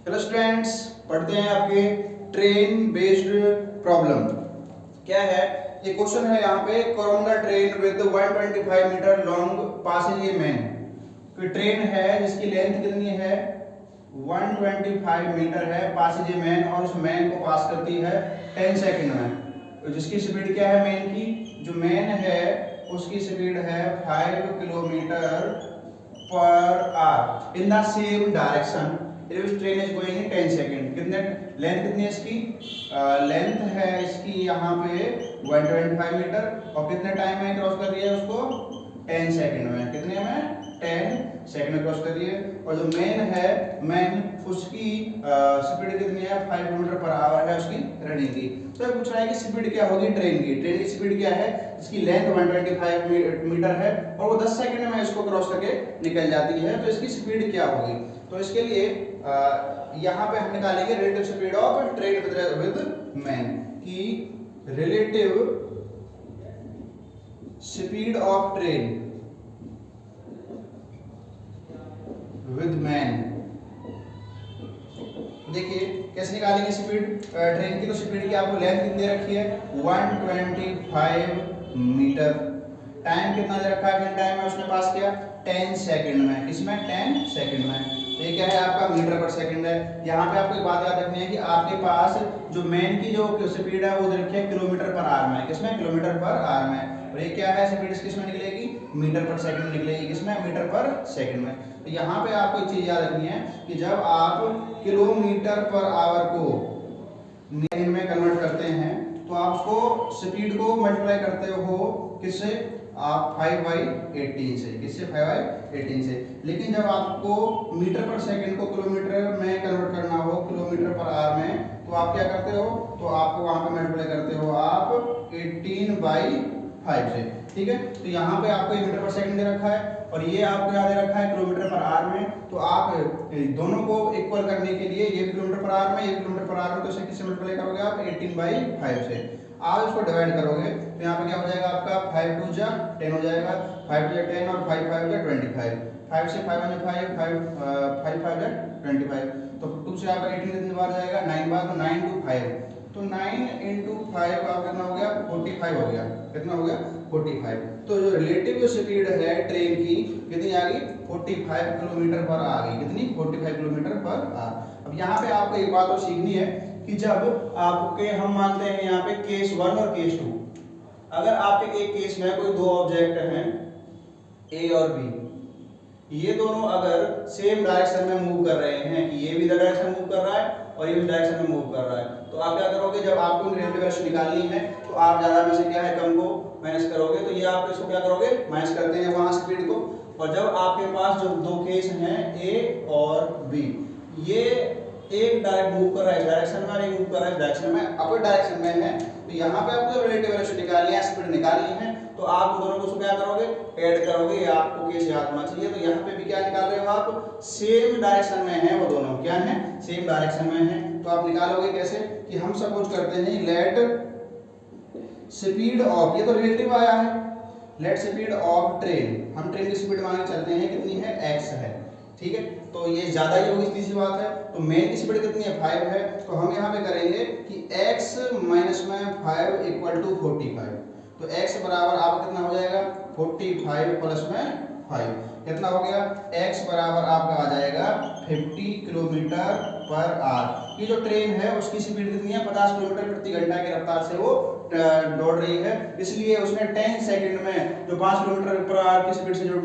Hello students, पढ़ते हैं आपके ट्रेन बेस्ड प्रॉब्लम। क्या है ये क्वेश्चन है यहाँ पे, Coromandel train with 125 metre long passing a man. कोई ट्रेन है जिसकी लेंथ कितनी है 125 मीटर है, पासिंग ए मैन, और उस मैन को पास करती है 10 सेकंड में। तो जिसकी स्पीड क्या है मैन की, जो मैन है उसकी स्पीड है 5 kilometre per hour in the same direction. Train is going in 10 second. कितने लेंथ कितनी है इसकी, लेंथ है इसकी यहाँ पे 125 मीटर, और कितने टाइम में क्रॉस कर रही है उसको 10 सेकंड में। कितने में 10 सेकंड में क्रॉस कर रही है। और जो मैन है, मैन उसकी स्पीड कितनी है 5 किलोमीटर पर आवर है उसकी रनिंग की। तो ये पूछ रहा है कि स्पीड क्या होगी ट्रेन की। ट्रेन की स्पीड क्या है, इसकी लेंथ 125 मीटर है और वो 10 सेकंड में इसको क्रॉस करके निकल जाती है, तो इसकी स्पीड क्या होगी। तो इसके लिए यहाँ पे हम निकालेंगे relative speed of train with man की। Relative speed of train with man. देखिए कैसे निकालेंगे स्पीड ट्रेन की। तो स्पीड की आपको लेंथ कितनी दे रखी है 125 मीटर। टाइम कितना दे रखा है, टाइम है उसने पास किया 10 सेकंड में। किसमें 10 सेकंड में। ये क्या है आपका मीटर पर सेकंड है। यहाँ पे आपको एक बात याद रखनी है कि आपके पास जो मैन की जो स्पीड है वो दे रखी है किलोमीटर पर आवर में। किसमें, किलोमीटर पर आवर में। और ये क्या है स्पीड किसमें निकलेगी, मीटर पर सेकंड निकलेगी। किसमें, मीटर पर सेकंड में। तो यहाँ पे आपको एक चीज याद रखनी है कि जब आप किलोमीटर पर आवर को मीटर में कन्वर्ट करते हैं तो आप उसको स्पीड को मल्टीप्लाई करते हो किससे, आप 5/18 से। किससे, 5/18 से। लेकिन जब आपको मीटर पर सेकंड को किलोमीटर में कन्वर्ट करना हो, किलोमीटर पर आवर में, तो आप क्या करते हो, तो आपको वहां पे मल्टीप्लाई करते हो आप 18/5 से। ठीक है, तो यहाँ पे आपको मीटर पर सेकंड दे रखा है और ये आपको याद दे रखा है किलोमीटर पर आवर में। तो आप दोनों को इक्वल करने के लिए, ये किलोमीटर पर आवर में, ये किलोमीटर पर आवर में, तो इसे किससे मल्टीप्लाई करोगे आप 18/5 से। आप इसको डिवाइड करोगे तो यहाँ पे क्या हो जाएगा आपका 5 2 जा 10 हो जाएगा, 5 2 जा 10 और 5 5 जा 25। 5 से 5 1 5 5 5 जा 25। तो 2 से आपका 18 कितनी बार जाएगा 9 बार, तो 9 2 5। तो 9 × 5 आपका कितना हो गया 45 हो गया। कितना हो गया 45। तो जो रिलेटिव जो स्पीड है ट्रेन की कितनी आ गई 45 किलोमीटर पर आ गई। कितनी 45 किलोमीटर पर आवर। अब यहाँ पे आपको एक बात और सीखनी है कि जब आपके, हम मानते हैं यहाँ पे केस 1 और केस 2, अगर आपके एक केस में कोई दो ऑब्जेक्ट हैं ए और बी, ये दोनों अगर सेम डायरेक्शन में मूव कर रहे हैं, कि ये भी डायरेक्शन मूव कर रहा है और ये भी डायरेक्शन में मूव कर रहा है, तो आप क्या करोगे, जब आपको रिलेटिव वेलोसिटी निकालनी है तो आप ज्यादा में से क्या है कम को माइनस करोगे। तो ये आप इसको क्या करोगे, माइनस करते हैं वहां स्पीड को। और जब आपके पास जो दो केस हैं ए और बी, ये एक डायरेक्ट मूव कर रहा है इस डायरेक्शन में और एक मूव कर रहा है इस डायरेक्शन में, अपोजिट डायरेक्शन में है, तो यहाँ पे आपको रिलेटिव वेलोसिटी निकालनी है, स्पीड निकालनी है, तो आप दोनों को क्या करोगे, ऐड करोगे। ये आपको केस याद होना चाहिए। तो यहाँ पे भी क्या निकाल रहे हो आप, सेम डायरेक्शन में है वो दोनों, क्या है सेम डायरेक्शन में है। तो आप निकालोगे कैसे कि हम सपोज करते हैं लेट स्पीड ऑफ, ये तो रिलेटिव आया है, लेट स्पीड ऑफ ट्रेन, हम ट्रेन की स्पीड मान के चलते हैं कितनी है x है। ठीक है, तो ये ज्यादा ही होगी, तीसरी बात है। तो मेन की स्पीड कितनी है 5 है, तो हम यहाँ पे करेंगे कि x माइनस में 5 इक्वल टू 45। तो x बराबर आपका कितना हो जाएगा 45 प्लस में 5 कितना हो गया, x बराबर आपका आ जाएगा 50 किलोमीटर पर आवर। ये जो ट्रेन है उसकी स्पीड कितनी है 50 किलोमीटर प्रति घंटा की रफ्तार से वो दौड़ रही है, इसलिए उसने 10 सेकंड में जो 5 किलोमीटर पर आवर की स्पीड से जो